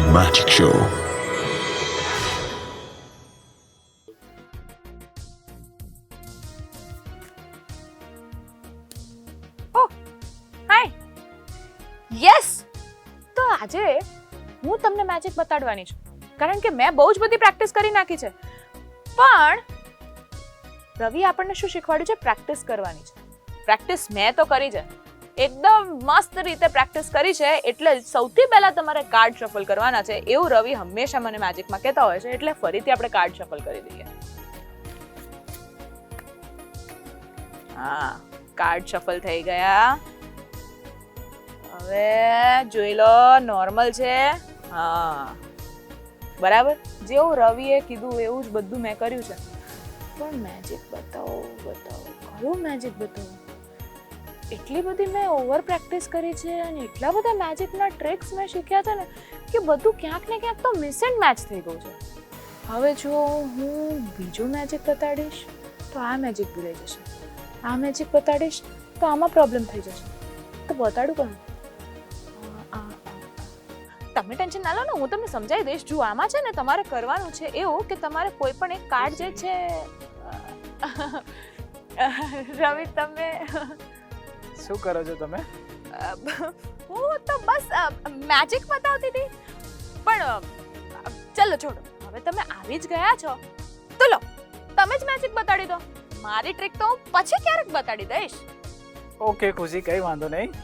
Magic Show. હાય yes તો આજે હું તમને મેજિક બતાડવાની છું કારણ કે મેં બહુ જ બધી પ્રેક્ટિસ કરી નાખી છે પણ રવિ આપણને શું શીખવાડ્યું છે પ્રેક્ટિસ કરવાની છે પ્રેક્ટિસ મેં તો કરી છે એકદમ મસ્ત રીતે પ્રેક્ટિસ કરી છે એટલે સૌથી પહેલા તમારે કાર્ડ શફલ કરવાના છે એવું રવિ હંમેશા મને મેજિકમાં કહેતા હોય છે એટલે ફરીથી આપણે કાર્ડ શફલ કરી દઈએ હા કાર્ડ શફલ થઈ ગયા હવે જોઈ લો નોર્મલ છે હા બરાબર જેવું રવિએ કીધું એવું જ બધું મેં કર્યું છે પણ મેજિક બતાવો કયું મેજિક બતાવો એટલી બધી મેં ઓવર પ્રેક્ટિસ કરી છે અને એટલા બધા મેજિકના ટ્રિક્સ મેં શીખ્યા છે ને કે બધું ક્યાંક ને ક્યાંક તો મિસ એન્ડ મેચ થઈ ગયું છે હવે જો હું બીજું મેજિક બતાડીશ તો આ મેજિક ભૂલાઈ જશે આ મેજિક બતાડીશ તો આમાં પ્રોબ્લેમ થઈ જશે તો બતાડું કયું તમે ટેન્શન ના લો ને હું તમને સમજાવી દઈશ જો આમાં છે ને તમારે કરવાનું છે એવું કે તમારે કોઈ પણ એક કાર્ડ જે છે રવિ તમે શું કરો છો તમે હું તો બસ મેજિક બતાવતી હતી પણ ચલો છોડો હવે તમે આવી જ ગયા છો તો લો તમે જ મેજિક બતાડી દો મારી ટ્રીક તો હું પછી ક્યારેક બતાડી દઈશ ઓકે ખુશી કઈ વાંધો નહીં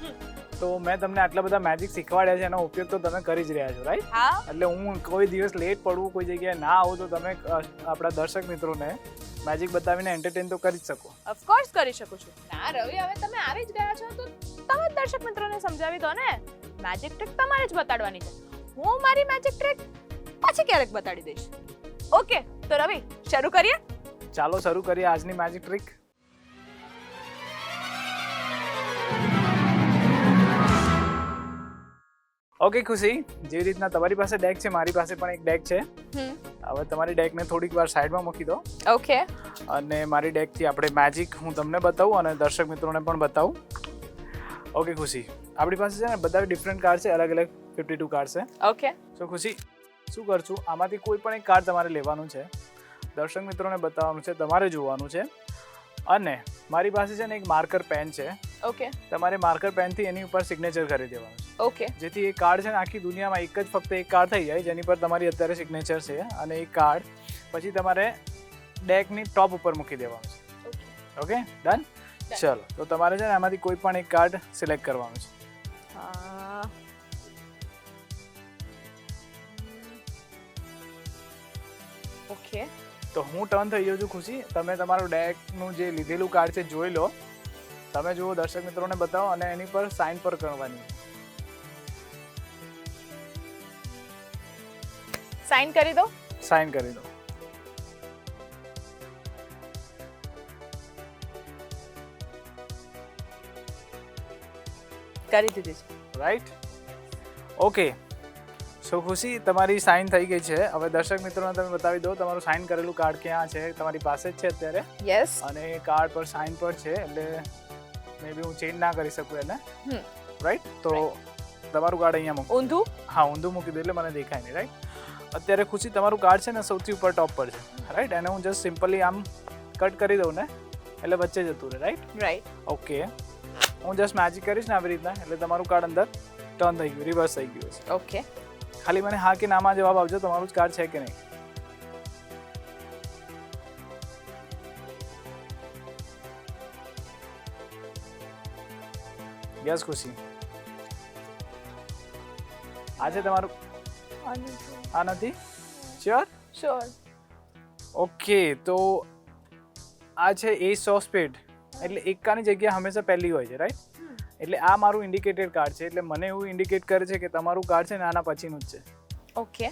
તો મેં તમને આટલા બધા મેજિક શીખવાડ્યા છે એનો ઉપયોગ તો તમે કરી જ રહ્યા છો રાઈટ હા એટલે હું કોઈ દિવસ લેટ પડવું કોઈ જગ્યાએ ના આવું તો તમે આપણા દર્શક મિત્રોને મેજિક બતાવીને એન્ટરટેન તો કરી જ શકો ઓફકોર્સ કરી શકું છું ના રવિ હવે તમે આવી જ ગયા છો તો તમે જ દર્શક મિત્રોને સમજાવી દો ને મેજિક ટ્રીક તમારે જ બતાડવાની છે હું મારી મેજિક ટ્રીક પછી ક્યારેક બતાડી દઈશ ઓકે તો રવિ શરૂ કરીએ ચાલો શરૂ કરીએ આજની મેજિક ટ્રીક ઓકે ખુશી જેવી રીતના તમારી પાસે ડેક છે મારી પાસે પણ એક ડેક છે હવે તમારી ડેકને થોડીક વાર સાઈડમાં મૂકી દો ઓકે અને મારી ડેકથી આપણે મેજિક હું તમને બતાવું અને દર્શક મિત્રોને પણ બતાવું ઓકે ખુશી આપણી પાસે છે ને બધા ડિફરન્ટ કાર્ડ છે અલગ અલગ 52 કાર્ડ છે ઓકે સો ખુશી શું કરશું આમાંથી કોઈ પણ એક કાર્ડ તમારે લેવાનું છે દર્શક મિત્રોને બતાવવાનું છે તમારે જોવાનું છે અને મારી પાસે છે ને એક માર્કર પેન છે ઓકે તમારે માર્કર પેનથી એની ઉપર સિગ્નેચર કરી દેવાનું છે ઓકે જેથી એ કાર્ડ છે ને આખી દુનિયામાં એક જ ફક્ત એક કાર્ડ થઈ જાય જેની પર તમારી અત્યારે સિગ્નેચર છે અને એ કાર્ડ પછી તમારે ડેકની ટોપ ઉપર મૂકી દેવાનું છે ઓકે ડન ચલો તો તમારે છે ને આમાંથી કોઈ પણ એક કાર્ડ સિલેક્ટ કરવાનું છે ઓકે તો હું ટર્ન થઈ ગયો છું ખુશી તમે તમારું ડેકનું જે લીધેલું કાર્ડ છે જોઈ લો તમે જુઓ દર્શક મિત્રોને બતાવો અને એની પર સાઇન પર કરવાની સાઇન કરી દો સાઇન કરી દો કરી દીધી છે રાઈટ ઓકે સો ખુશી તમારી સાઇન થઈ ગઈ છે હવે દર્શક મિત્રોને તમે બતાવી દો તમારું સાઇન કરેલું કાર્ડ ક્યાં છે તમારી પાસે જ છે અત્યારે યસ અને એ કાર્ડ પર સાઇન પર છે એટલે મે બી હું ચેન્જ ના કરી શકું એને રાઈટ તો તમારું કાર્ડ અહીંયા મૂકો ઊંધું હા ઊંધું મૂકી દો એટલે મને દેખાય નહીં રાઈટ અત્યારે ખુશી તમારું કાર્ડ છે ને સૌથી ઉપર ટોપ પર છે રાઈટ એને હું જસ્ટ સિમ્પલી આમ કટ કરી દઉં ને એટલે વચ્ચે જતું રહે રાઈટ ઓકે હું જસ્ટ મેજિક કરીશ ને આવી રીતના એટલે તમારું કાર્ડ અંદર ટર્ન થઈ ગયું રિવર્સ થઈ ગયું છે ઓકે ખાલી મને હા કે નામાં જવાબ આપજો તમારું જ કાર્ડ છે કે નહીં યસ ખુશી આ છે તમારું આ નથી શ્યોર ઓકે તો આ છે એસ ઓફ સ્પેડ એટલે એકાની જગ્યા હંમેશા પહેલી હોય છે રાઈટ એટલે આ મારું ઇન્ડિકેટેડ કાર્ડ છે એટલે મને એવું ઇન્ડિકેટ કરે છે કે તમારું કાર્ડ છે ને આના પછીનું જ છે ઓકે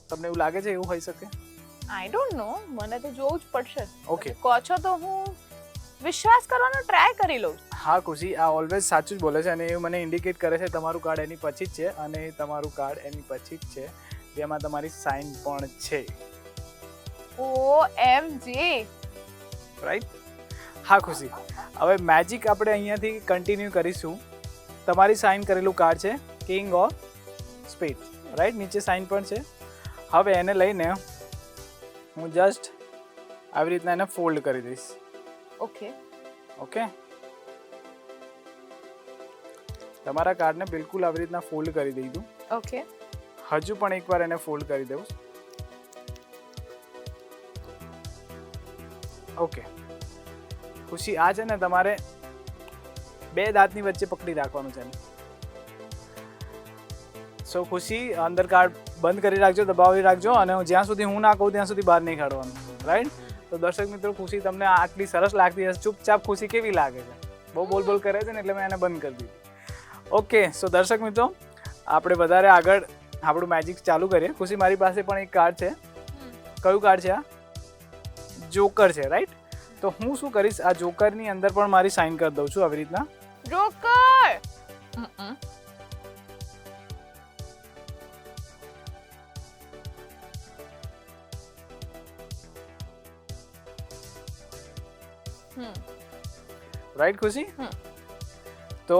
તમને એવું લાગે છે એવું હોઈ શકે આઈ ડોન્ટ નો મને તો જોવું જ પડશે ઓકે કહો છો તો હું વિશ્વાસ કરવાનો ટ્રાય કરી લઉં હા ખુશી આ ઓલવેઝ સાચું જ બોલે છે અને એ મને ઇન્ડિકેટ કરે છે તમારું કાર્ડ એની પછી જ છે અને તમારું કાર્ડ એની પછી જ છે જેમાં તમારી સાઇન પણ છે OMG રાઈટ હા ખુશી હવે મેજિક આપણે અહીંયાથી કન્ટિન્યુ કરીશું તમારી સાઇન કરેલું કાર્ડ છે કિંગ ઓફ સ્પેડ, રાઈટ? નીચે સાઇન પણ છે. હવે એને લઈને હું જસ્ટ આવી રીતના એને ફોલ્ડ કરી દઈશ. ઓકે. ઓકે, તમારા કાર્ડને બિલકુલ આવી રીતના ફોલ્ડ કરી દીધું. ઓકે. હજુ પણ એકવાર એને ફોલ્ડ કરી દઉં. ઓકે ખુશી, આ છે ને તમારે બે દાંતની વચ્ચે પકડી રાખવાનું છે. સો ખુશી, અંદર કાર્ડ બંધ કરી રાખજો, દબાવી રાખજો, અને જ્યાં સુધી હું ના કહું ત્યાં સુધી બહાર નહીં કાઢવાનું, રાઈટ? તો દર્શક મિત્રો, ખુશી તમને આટલી સરસ લાગતી હશે. ચૂપચાપ ખુશી કેવી લાગે છે? બહુ બોલ કરે છે ને, એટલે મેં એને બંધ કરી દીધી. ઓકે, સો દર્શક મિત્રો, આપણે વધારે આગળ આપણું મેજિક ચાલુ કરીએ. ખુશી, મારી પાસે પણ એક કાર્ડ છે. કયું કાર્ડ છે? આ જોકર છે, રાઈટ? તો હું શું કરીશ, આ જોકરની અંદર પણ મારી સાઇન કરી દઉં છું આવી રીતના. જોકર. રાઈટ ખુશી? તો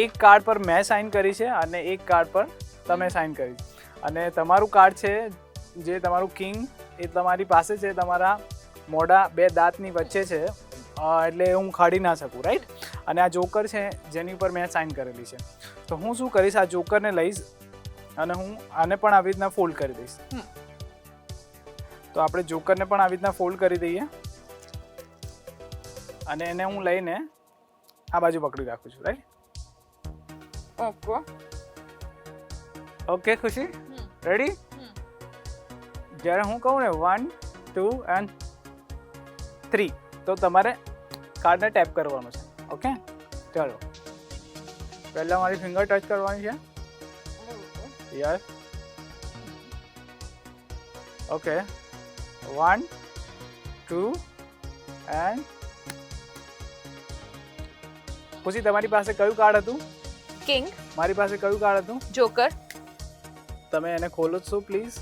એક કાર્ડ પર મેં સાઇન કરી છે અને એક કાર્ડ પર તમે સાઇન કરી છે. અને તમારું કાર્ડ છે જે તમારું કિંગ, એ તમારી પાસે છે, તમારા મોઢા બે દાંતની વચ્ચે છે, એટલે હું કાઢી ના શકું, રાઈટ? અને આ જોકર છે જેની ઉપર મેં સાઇન કરેલી છે. તો હું શું કરીશ, આ જોકરને લઈશ અને હું આને પણ આવી રીતના ફોલ્ડ કરી દઈશ. તો આપણે જોકરને પણ આવી રીતના ફોલ્ડ કરી દઈએ અને એને હું લઈને આ બાજુ પકડી રાખું છું, રાઈટ? ઓકે. ઓકે ખુશી, રેડી? જ્યારે હું કહું ને 1 2 and 3, તો તમારે કાર્ડને ટેપ કરવાનું છે. ઓકે, ચાલો. પહેલા મારી ફિંગર ટચ કરવાની છે. યસ. ઓકે, 1 2 and ખુશી, તમારી પાસે કયું કાર્ડ હતું? કિંગ. મારી પાસે કયું કાર્ડ હતું? જોકર. તમે એને ખોલો છો પ્લીઝ.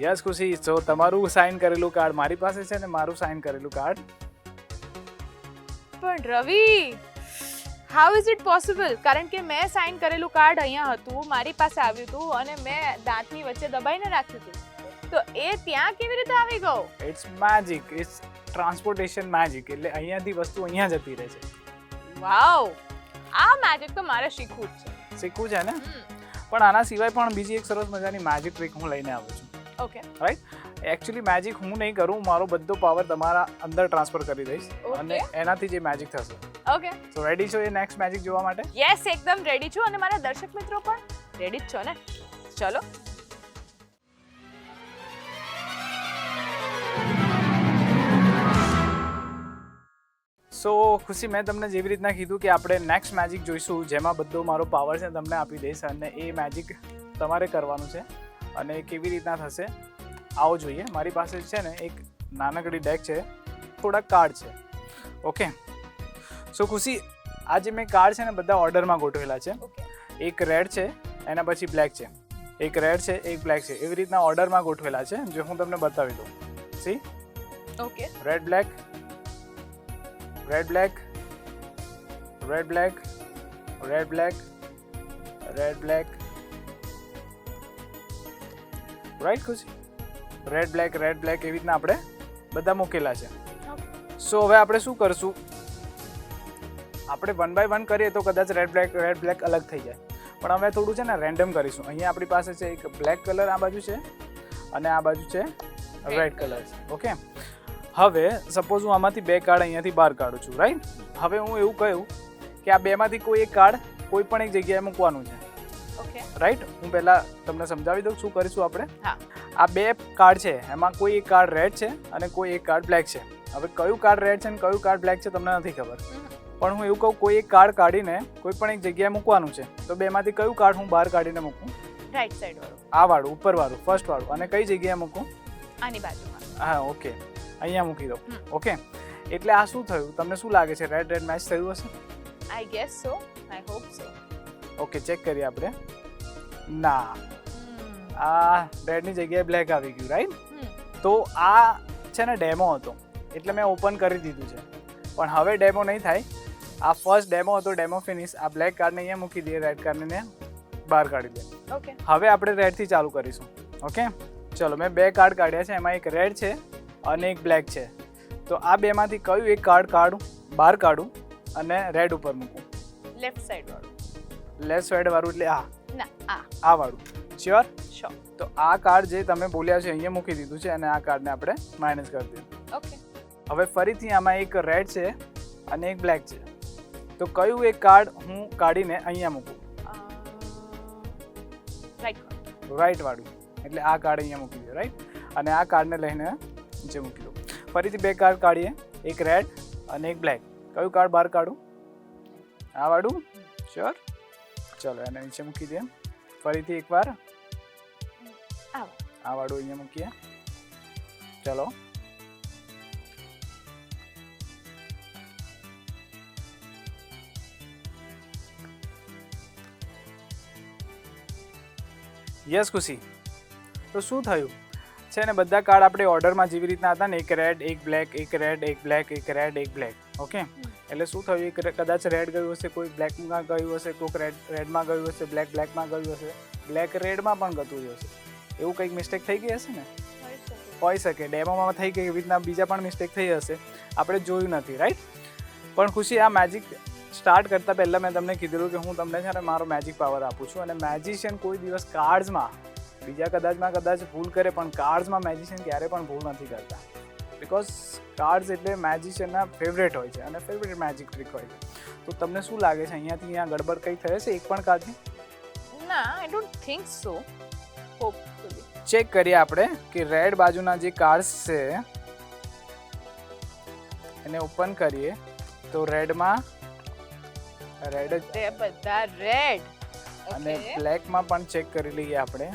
યસ ખુશી, તો તમારું સાઇન કરેલું કાર્ડ મારી પાસે છે ને મારું સાઇન કરેલું કાર્ડ. પણ રવિ, હાઉ ઇઝ ઇટ પોસિબલ? કારણ કે મેં સાઇન કરેલું કાર્ડ અહીંયા હતું, મારી પાસે આવ્યું હતું અને મેં દાંતની વચ્ચે દબાઈને રાખ્યું હતું. તો એ ત્યાં કેવી રીતે આવી ગયો? It's magic, it's transportation magic. એટલે અહીંયાથી વસ્તુ અહીંયા જતી રહે છે. વાવ, આ મેજિક તો મારે શીખવું જ છે. શીખવું છે ને? પણ આના સિવાય પણ બીજી એક સરસ મજાની મેજિક ટ્રીક હું લઈને આવું છું. Okay, right? એકચ્યુઅલી મેજિક હું નહીં કરું, મારો બધો પાવર તમારા અંદર ટ્રાન્સફર કરી દઈશ અને એનાથી જે મેજિક થશે. ઓકે, સો રેડી છો એ નેક્સ્ટ મેજિક જોવા માટે? યસ, એકદમ રેડી છું, અને મારા દર્શક મિત્રો પણ રેડી જ છો ને? ચલો. સો ખુશી, મેં તમને જેવી રીતના કીધું કે આપણે નેક્સ્ટ મેજિક જોઈશું, જેમાં બધો મારો પાવર છે તમને આપી દઈશ અને એ મેજિક તમારે કરવાનું છે. અને કેવી રીતના થશે આવો જોઈએ. મારી પાસે છે ને એક નાનકડી ડેક છે, થોડાક કાર્ડ છે. ઓકે, સો ખુશી, આ જે મેં કાર્ડ છે ને બધા ઓર્ડરમાં ગોઠવેલા છે. એક રેડ છે, એના પછી બ્લેક છે, એક રેડ છે, એક બ્લેક છે, એવી રીતના ઓર્ડરમાં ગોઠવેલા છે, જે હું તમને બતાવી દઉં. C? Okay, red black, red black, red black, red black, red black, right ખુશી? રેડ બ્લેક, રેડ બ્લેક, એવી રીતના આપણે બધા મૂકેલા છે. સો હવે આપણે શું કરશું, આપણે 1 by 1 કરીએ તો કદાચ રેડ બ્લેક અલગ થઈ જાય, પણ અમે થોડું છે ને રેન્ડમ કરીશું. અહીંયા આપણી પાસે છે એક બ્લેક કલર, આ બાજુ છે, અને આ બાજુ છે રેડ કલર છે. ઓકે, હવે સપોઝ હું આમાંથી 2 કાર્ડ અહીંયાથી બહાર કાઢું છું, રાઈટ? હવે હું એવું કહ્યું કે આ બેમાંથી કોઈ એક કાર્ડ કોઈ પણ એક જગ્યાએ મૂકવાનું છે. Okay, right? હું પહેલા તમને સમજાવી દઉં શું કરીશું આપણે. આ 2 કાર્ડ છે, એમાં કોઈ એક કાર્ડ રેડ છે અને કોઈ એક કાર્ડ બ્લેક છે. હવે કયું કાર્ડ રેડ છે અને કયું કાર્ડ બ્લેક છે તમને નથી ખબર, પણ હું એવું કહું કોઈ એક કાર્ડ કાઢીને કોઈ પણ એક જગ્યાએ મૂકવાનું છે, તો બેમાંથી કયું કાર્ડ હું બહાર કાઢીને મૂકું? રાઈટ સાઈડ વાળું, આ વાળું ઉપર વાળું ફર્સ્ટ વાળું. અને કઈ જગ્યાએ મૂકું? આની બાજુમાં. હા ઓકે, અહીંયા મૂકી દો. ઓકે, એટલે આ શું થયું? તમને શું લાગે છે? રેડ રેડ મેચ થયું હશે? I guess so, I hope so. Okay, check કરીએ આપણે. ના, આ રેડની જગ્યાએ બ્લેક આવી ગયું, રાઈટ? તો આ છે ને ડેમો હતો, એટલે મેં ઓપન કરી દીધું છે. પણ હવે ડેમો નહીં થાય. આ ફર્સ્ટ ડેમો હતો, ડેમો ફિનિશ. આ બ્લેક કાર્ડને અહીંયા મૂકી દઈએ, રેડ કાર્ડને બહાર કાઢી દઈએ. ઓકે, હવે આપણે રેડથી ચાલુ કરીશું. ઓકે, ચલો, મેં 2 કાર્ડ કાઢ્યા છે, એમાં એક રેડ છે અને એક બ્લેક છે. તો આ બેમાંથી કયું એક કાર્ડ કાઢું, બહાર કાઢું અને રેડ ઉપર મૂકું? લેફ્ટ સાઈડ વાળું. લેફ્ટ સાઈડ વાળું એટલે આ? ના, આ વાળું. શ્યોર? શ્યોર. તો આ કાર્ડ જે તમે બોલ્યા છે અહીંયા મૂકી દીધું છે અને આ કાર્ડને આપણે માઇનસ કરી દીધું. ઓકે, હવે ફરીથી આમાં એક રેડ છે અને એક બ્લેક છે. તો કયું એક કાર્ડ હું કાઢીને અહીંયા મૂકું? રાઈટ વાળું. એટલે આ કાર્ડ અહીંયા મૂકી દો, રાઈટ? અને આ કાર્ડને લઈને નીચે મૂકી દો. ફરીથી 2 કાર્ડ કાઢીએ, એક રેડ અને એક બ્લેક. કયું કાર્ડ બહાર કાઢું? આ વાળું? શ્યોર? ચલો, એને નીચે મૂકી દઈએ. ફરીથી એકવાર આ વાળું અહીંયા મૂકીએ. ચલો, યસ ખુશી. તો શું થયું છે ને, બધા કાર્ડ આપણે ઓર્ડરમાં જેવી રીતના હતા ને, એક રેડ એક બ્લેક, એક રેડ એક બ્લેક, એક રેડ એક બ્લેક. ઓકે, એટલે શું થયું? એક કદાચ રેડ ગયું હશે, કોઈ બ્લેકમાં ગયું હશે, કોઈક રેડમાં ગયું હશે, બ્લેક બ્લેકમાં ગયું હશે, બ્લેક રેડમાં પણ ગતું હશે. એવું કંઈક મિસ્ટેક થઈ ગઈ હશે ને? હોઈ શકે, ડેમોમાં થઈ ગઈ, એવી રીતના બીજા પણ મિસ્ટેક થઈ હશે, આપણે જોયું નથી, રાઈટ? પણ ખુશી, આ મેજિક સ્ટાર્ટ કરતાં પહેલાં મેં તમને કીધેલું કે હું તમને છે ને મારો મેજિક પાવર આપું છું. અને મેજિશિયન કોઈ દિવસ કાર્ડ્સમાં, બીજા કદાચ ભૂલ કરે, પણ કાર્ડ્સમાં મેજિશિયન ક્યારે પણ ભૂલ નથી કરતા. બિકોઝ કાર્ડ્સ એટલે મેજિશિયનના ફેવરેટ હોય છે અને ફેવરેટ મેજિક ટ્રીક હોય છે. તો તમને શું લાગે છે, અહીંયાથી અહીંયા ગડબડ કંઈ થશે એક પણ કાર્ડથી? ના, I don't think so. Hopefully check કરીએ આપણે કે રેડ બાજુના જે કાર્ડ્સ છે એને ઓપન કરીએ તો રેડમાં રેડ જ, તે બધા રેડ. અને બ્લેકમાં પણ ચેક કરી લઈએ આપણે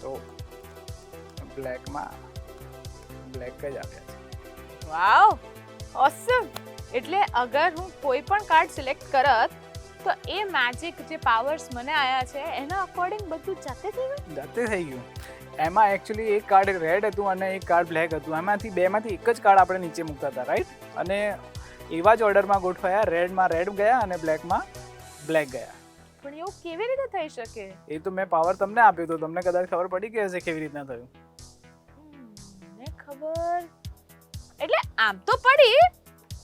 તો બ્લેકમાં બ્લેક જ આવ્યા છે. વાવ, ઓસમ. એટલે અગર હું કોઈ પણ કાર્ડ સિલેક્ટ કરત તો એ મેજિક જે પાવર્સ મને આયા છે એના અકોર્ડિંગ બધું જાતે થઈ ગયું. જાતે થઈ ગયું. એમાં એકચ્યુઅલી એક કાર્ડ રેડ હતું અને એક કાર્ડ બ્લેક હતું. એમાંથી બેમાંથી એક જ કાર્ડ આપણે નીચે મૂકતા હતા, રાઈટ? અને એવા જ ઓર્ડરમાં ગોઠવાયા. રેડમાં રેડ ગયા અને બ્લેકમાં બ્લેક ગયા. પણ એવું કેવી રીતે થઈ શકે? એ તો મેં પાવર તમને આપ્યો તો તમને કદાચ ખબર પડી ગઈ હશે કેવી રીતના થયું. મને ખબર એટલે આમ તો પડી,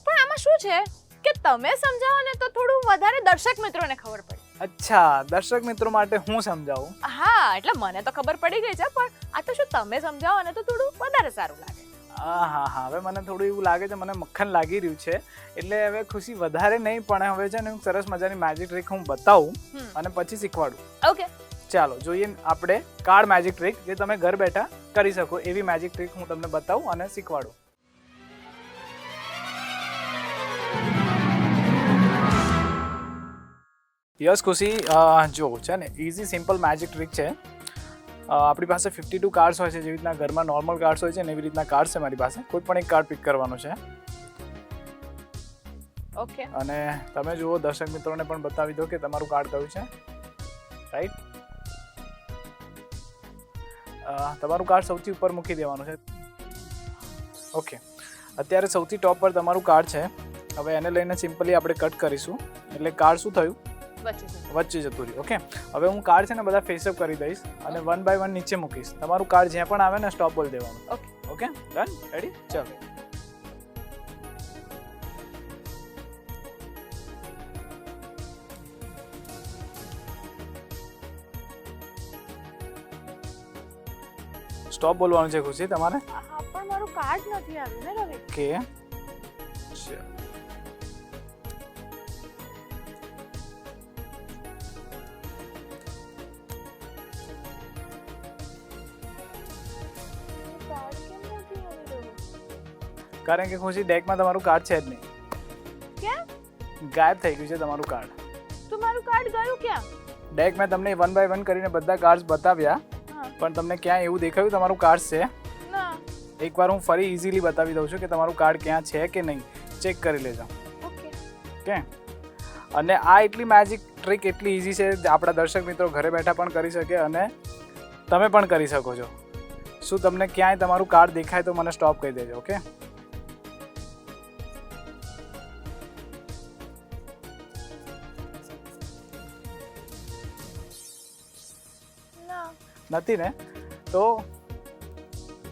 પણ આમાં શું છે કે તમે સમજાવો ને તો થોડું વધારે દર્શક મિત્રોને ખબર પડે. અચ્છા, દર્શક મિત્રો માટે હું સમજાવું? હા, એટલે મને તો ખબર પડી ગઈ છે, પણ આ તો શું તમે સમજાવો ને તો થોડું વધારે સારું લાગે. હા, હવે મને થોડું એવું લાગે છે, મને મક્ખન લાગી રહ્યું છે. એટલે હવે ખુશી વધારે નહીં, પણ હવે છે ને હું સરસ મજાની મેજિક ટ્રીક હું બતાવું અને પછી શીખવાડું. ઓકે, ચાલો જોઈએ આપણે કાર્ડ મેજિક ટ્રીક જે તમે ઘર બેઠા કરી શકો એવી મેજિક ટ્રીક હું તમને બતાવું અને શીખવાડું. યસ ખુશી, જો છે ને ઇઝી સિમ્પલ મેજિક ટ્રીક છે. આપણી પાસે 52 કાર્ડ્સ હોય છે. જેવી રીતના ઘરમાં નોર્મલ કાર્ડ્સ હોય છે ને એવી રીતના કાર્ડ્સ છે મારી પાસે. કોઈ પણ એક કાર્ડ પિક કરવાનો છે. ઓકે, અને તમે જુઓ, દર્શક મિત્રોને પણ બતાવી દો કે તમારું કાર્ડ કયું છે, રાઈટ? તમારું કાર્ડ સૌથી ઉપર મૂકી દેવાનું છે. ઓકે, અત્યારે સૌથી ટોપ પર તમારું કાર્ડ છે. હવે એને લઈને સિમ્પલી આપણે કટ કરીશું. એટલે કાર્ડ શું થયું? વચ્ચે જતું રહ્યું. ઓકે, હવે હું કાર્ડ છે ને બધા ફેસઅપ કરી દઈશ અને 1 બાય 1 નીચે મૂકીશ. તમારું કાર્ડ જ્યાં પણ આવે ને સ્ટોપ બોલ દેવાનું. Okay, done? રેડી? ચાલો. સ્ટોપ બોલવાનું છે ખુશી તમારે. હા, પણ મારું કાર્ડ નથી આવ્યું ને રવિ. ઓકે, કારણ કે ખુશી ડેકમાં તમારું કાર્ડ છે જ નહીં. કેમ? ગાયબ થઈ ગયું છે તમારું કાર્ડ. તો મારું કાર્ડ ગયું ક્યાં? ડેક મેં તમને 1 બાય 1 કરીને બધા કાર્ડ્સ બતાવ્યા, હા પણ તમને ક્યાં એવું દેખાયું તમારું કાર્ડ છે? ના એકવાર હું ફરી ઇઝીલી બતાવી દઉં છું કે તમારું કાર્ડ ક્યાં છે કે નહીં, ચેક કરી લેજો. ઓકે ઓકે, અને આ એટલી મેજિક ટ્રીક એટલી ઇઝી છે, આપણા દર્શક મિત્રો ઘરે બેઠા પણ કરી શકે અને તમે પણ કરી શકો છો. શું તમને ક્યાંય તમારું કાર્ડ દેખાય તો મને સ્ટોપ કહી દેજો. ઓકે, ના નથી ને? તો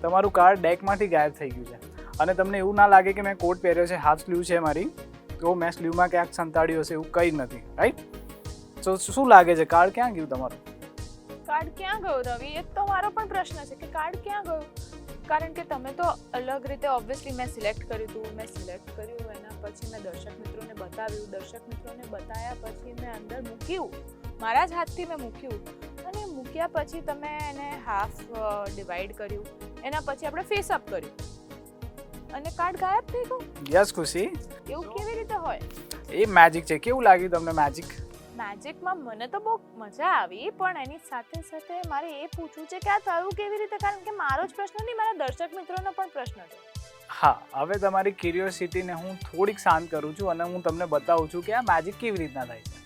તમારું કાર્ડ ડેકમાંથી ગાયબ થઈ ગયું છે. અને તમને એવું ના લાગે કે મેં કોટ પહેર્યો છે, હાફ સ્લીવ છે મારી, તો મેં સ્લીવમાં ક્યાંક સંતાડ્યું હશે, એવું કંઈ જ નથી. રાઈટ? તો શું લાગે છે, કાર્ડ ક્યાં ગયું તમારું? કાર્ડ ક્યાં ગયું રવિ? એ તો મારો પણ પ્રશ્ન છે કે કાર્ડ ક્યાં ગયું, કારણ કે તમે તો અલગ રીતે ઓબ્વિયસલી મેં સિલેક્ટ કર્યું હતું, મેં સિલેક્ટ કર્યું એના પછી મેં દર્શક મિત્રોને બતાવ્યું, દર્શક મિત્રોને બતાવ્યા પછી મેં અંદર મૂક્યું, મારા જ હાથથી મેં મૂક્યું, અને મૂક્યા પછી તમે એને હાફ ડિવાઈડ કર્યું, એના પછી આપણે ફેસ અપ કર્યું અને કાર્ડ ગાયબ થઈ ગયું. યસ ખુશી, એવું કેવી રીતે હોય? એ મેજિક છે. કેવું લાગ્યું તમને મેજિક? મેજિકમાં મને તો બહુ મજા આવી, પણ એની સાથે સાથે મારે એ પૂછવું છે કે આ થયું કેવી રીતે, કારણ કે મારો જ પ્રશ્ન નહીં, મારા દર્શક મિત્રોનો પણ પ્રશ્ન છે. હા, હવે તમારી ક્યુરિયોસિટીને હું થોડીક શાંત કરું છું અને હું તમને બતાવું છું કે આ મેજિક કેવી રીતના થાય છે.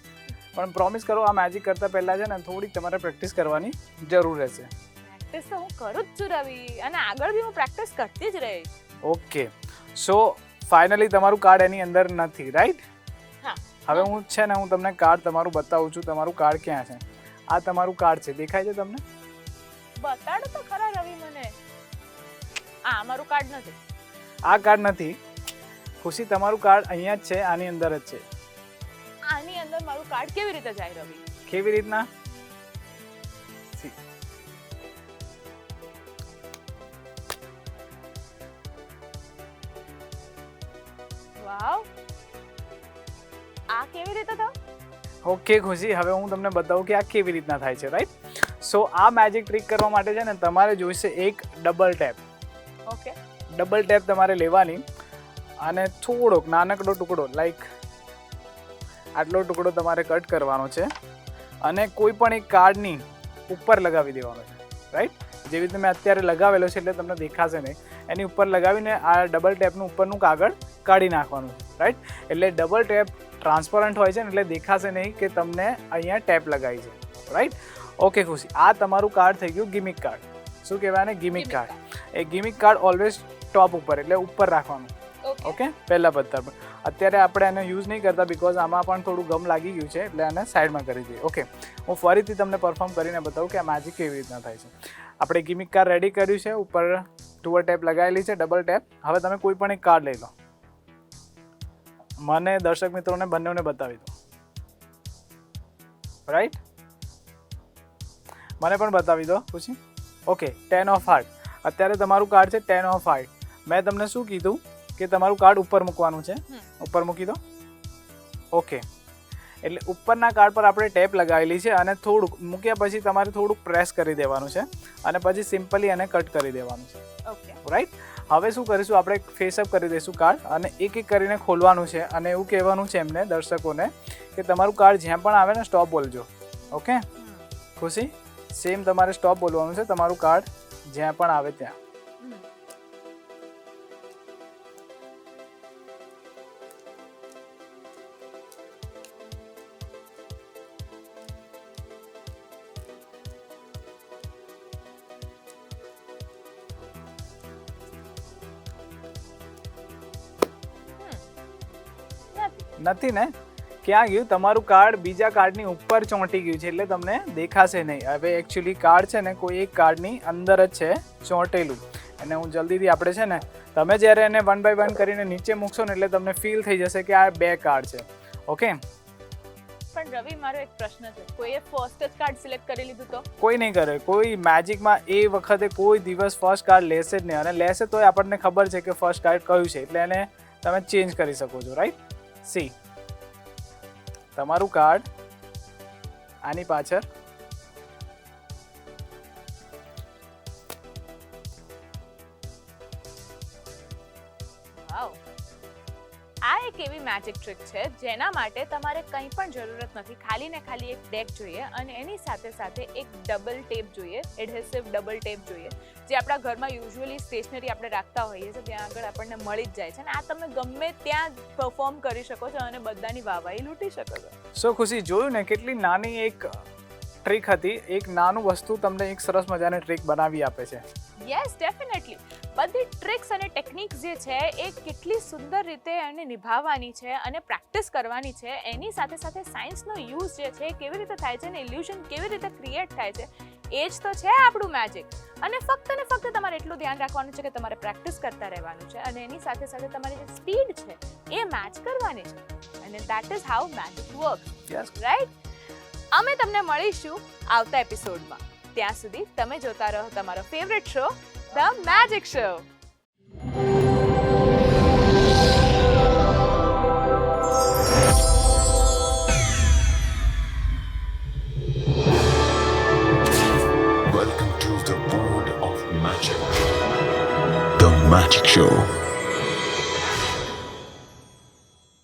પણ પ્રોમિસ કરો, આ મેજિક કરતાં પહેલાં છે ને થોડીક તમારે પ્રેક્ટિસ કરવાની જરૂર રહેશે. પ્રેક્ટિસ તો હું કરું જ છું રવિ, અને આગળ બી હું પ્રેક્ટિસ કરતી જ રહીશ. ઓકે, સો ફાઇનલી તમારું કાર્ડ એની અંદર નથી, રાઈટ? હા. હવે હું છે ને હું તમને કાર્ડ તમારું બતાવું છું. તમારું કાર્ડ ક્યાં છે? આ તમારું કાર્ડ છે, દેખાય છે તમને? બતાડો તો ખરા રવિ મને. આ મારું કાર્ડ નથી. આ કાર્ડ નથી ખુશી, તમારું કાર્ડ અહીંયા જ છે, આની અંદર જ છે. આની અંદર મારું કાર્ડ કેવી રીતે જાય રવિ? કેવી રીતના? વાવ, આ કેવી રીતે થયું? ઓકે ખુશી, હવે હું તમને બતાવું કે આ કેવી રીતના થાય છે, રાઈટ? સો આ મેજિક ટ્રીક કરવા માટે છે ને તમારે જોઈશે એક double tape. Okay, double tape તમારે લેવાની અને થોડોક નાનકડો ટુકડો, લાઈક આટલો ટુકડો તમારે કટ કરવાનો છે અને કોઈ પણ એક કાર્ડની ઉપર લગાવી દેવાનો છે, રાઈટ? જેવી રીતે મેં અત્યારે લગાવેલો છે એટલે તમને દેખાશે નહીં, એની ઉપર લગાવીને આ ડબલ ટેપનું ઉપરનું કાગળ કાઢી નાખવાનું છે, રાઈટ? એટલે ડબલ ટેપ ટ્રાન્સપરન્ટ હોય છે ને એટલે દેખાશે નહીં કે તમને અહીંયા ટેપ લગાવી છે, રાઈટ? ઓકે ખુશી, આ તમારું કાર્ડ થઈ ગયું ગિમિક કાર્ડ. શું કહેવાય ને? ગિમિક કાર્ડ. એ ગિમિક કાર્ડ ઓલવેઝ ટોપ ઉપર એટલે ઉપર રાખવાનું. ઓકે, પહેલા પથ્થર પર. અત્યારે આપણે એને યુઝ નહીં કરતા બીકોઝ આમાં પણ થોડું ગમ લાગી ગયું છે એટલે આને સાઈડમાં કરી દઈએ. ઓકે, હું ફરીથી તમને પરફોર્મ કરીને બતાવું કે આ મેજિક કેવી રીતના થાય છે. આપણે ગિમિક કાર્ડ રેડી કર્યું છે, ઉપર ટુઅર ટેપ લગાવેલી છે, ડબલ ટેપ. હવે તમે કોઈ પણ એક કાર્ડ લઈ લો, મને દર્શક મિત્રોને બંનેને બતાવી દો, રાઈટ? મને પણ બતાવી દો ખુશી. Okay, 10 of heart. અત્યારે તમારું કાર્ડ છે 10 ઓફ હાર્ટ. મેં તમને શું કીધું કે તમારું કાર્ડ ઉપર મૂકવાનું છે, ઉપર મૂકી દો. ઓકે, એટલે ઉપરના કાર્ડ પર આપણે ટેપ લગાવેલી છે અને થોડુંક મૂક્યા પછી તમારે થોડુંક પ્રેસ કરી દેવાનું છે અને પછી સિમ્પલી એને કટ કરી દેવાનું છે. Okay, right? હવે શું કરીશું, આપણે ફેસઅપ કરી દઈશું કાર્ડ અને એક એક કરીને ખોલવાનું છે અને એવું કહેવાનું છે એમને દર્શકોને કે તમારું કાર્ડ જ્યાં પણ આવે ને સ્ટોપ બોલજો. ઓકે ખુશી, સેમ તમારે સ્ટોપ બોલવાનું છે તમારું કાર્ડ જ્યાં પણ આવે ત્યાં. નથી ને? ક્યાં ગયું તમારું કાર્ડ? બીજા કાર્ડની ઉપર ચોંટી ગયું છે એટલે તમને દેખાશે નહીં. હવે એકચ્યુઅલી કાર્ડ છે ને કોઈ એક કાર્ડની અંદર જ છે ચોંટેલું, અને હું જલ્દીથી આપણે છે ને તમે જ્યારે એને 1 બાય 1 કરીને નીચે મૂકશો ને એટલે તમને ફીલ થઈ જશે કે આ 2 કાર્ડ છે. ઓકે, પણ રવિ મારો એક પ્રશ્ન છે, કોઈએ ફર્સ્ટ જ કાર્ડ સિલેક્ટ કરી લીધું તો? કોઈ નહીં કરે. કોઈ મેજિકમાં એ વખતે કોઈ દિવસ ફર્સ્ટ કાર્ડ લેશે જ નહીં, અને લેશે તોય આપણને ખબર છે કે ફર્સ્ટ કાર્ડ કયું છે એટલે એને તમે ચેન્જ કરી શકો છો, રાઈટ? સી, તમારું કાર્ડ આની પાછળ વાવ, આ એક એવી મેજિક ટ્રીક છે જેના માટે તમારે કંઈ પણ જરૂરત નથી, ખાલી ને ખાલી એક ડેક જોઈએ અને એની સાથે સાથે એક ડબલ ટેપ જોઈએ, એડહેસિવ ડબલ ટેપ જોઈએ, જે આપણા ઘરમાં યુઝ્યુઅલી સ્ટેશનરી આપણે રાખતા હોઈએ છીએ ત્યાં આગળ આપણને મળી જ જાય છે અને આ તમે ગમે ત્યાં પરફોર્મ કરી શકો છો અને બધાની વાહવાહી લૂંટી શકો છો. સો ખુશી, જોયું ને કેટલી નાની એક ટ્રીક હતી, એક નાનું વસ્તુ તમને એક સરસ મજાની ટ્રીક બનાવી આપે છે. Yes, definitely. બધી ટ્રિક્સ અને ટેકનિક્સ જે છે એ કેટલી સુંદર રીતે એને નિભાવવાની છે અને પ્રેક્ટિસ કરવાની છે, એની સાથે સાથે સાયન્સનો યુઝ જે છે એ કેવી રીતે થાય છે અને ઇલ્યુઝન કેવી રીતે ક્રિએટ થાય છે, એ જ તો છે આપણું મેજિક. અને ફક્ત તમારે એટલું ધ્યાન રાખવાનું છે કે તમારે પ્રેક્ટિસ કરતા રહેવાનું છે અને એની સાથે સાથે તમારી જે સ્પીડ છે એ મેચ કરવાની છે અને that is how magic works, right? અમે તમને મળીશું આવતા એપિસોડમાં. ત્યાં સુધી તમે જોતા રહો તમારો favourite show the magic show. Welcome to the world of magic. The Magic Show.